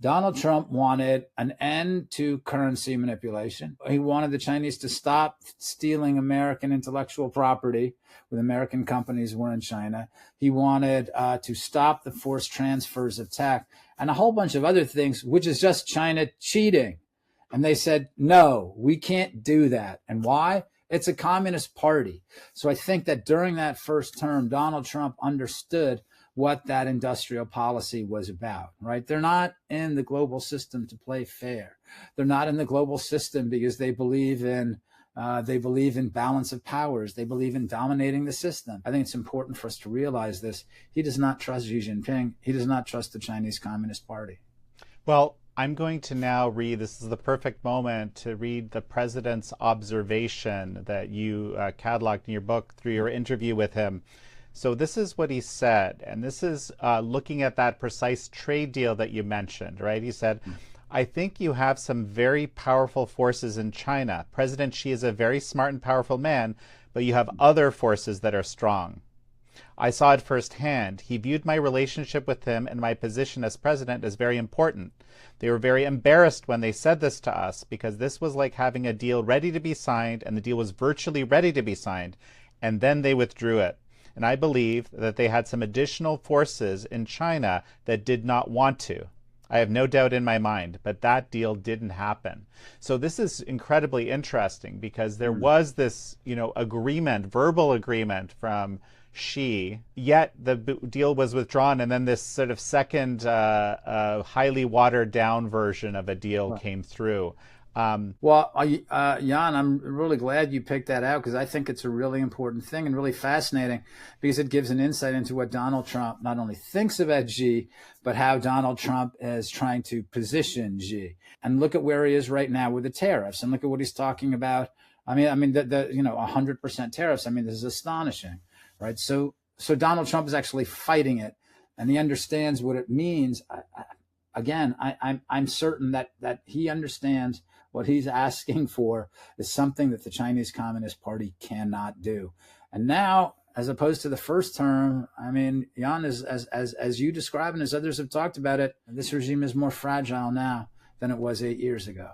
Donald Trump wanted an end to currency manipulation. He wanted the Chinese to stop stealing American intellectual property when American companies were in China. He wanted to stop the forced transfers of tech and a whole bunch of other things, which is just China cheating. And they said, no, we can't do that. And why? It's a communist party. So I think that during that first term, Donald Trump understood what that industrial policy was about, right? They're not in the global system to play fair. They're not in the global system because they believe in balance of powers. They believe in dominating the system. I think it's important for us to realize this. He does not trust Xi Jinping. He does not trust the Chinese Communist Party. Well, I'm going to now read, this is the perfect moment to read the president's observation that you cataloged in your book through your interview with him. So this is what he said, and this is looking at that precise trade deal that you mentioned, right? He said, I think you have some very powerful forces in China. President Xi is a very smart and powerful man, but you have other forces that are strong. I saw it firsthand. He viewed my relationship with him and my position as president as very important. They were very embarrassed when they said this to us because this was like having a deal ready to be signed, and the deal was virtually ready to be signed, and then they withdrew it. And I believe that they had some additional forces in China that did not want to. I have no doubt in my mind, but that deal didn't happen. So this is incredibly interesting because there was this, agreement, verbal agreement from Xi, yet the deal was withdrawn, and then this sort of second highly watered down version of a deal came through. Jan, I'm really glad you picked that out because I think it's a really important thing and really fascinating because it gives an insight into what Donald Trump not only thinks about Xi, but how Donald Trump is trying to position Xi. And look at where he is right now with the tariffs, and look at what he's talking about. I mean, the 100% tariffs. I mean, this is astonishing, right? So Donald Trump is actually fighting it, and he understands what it means. I'm certain that he understands what he's asking for is something that the Chinese Communist Party cannot do. And now, as opposed to the first term, I mean, Jan, as you describe and as others have talked about it, this regime is more fragile now than it was 8 years ago.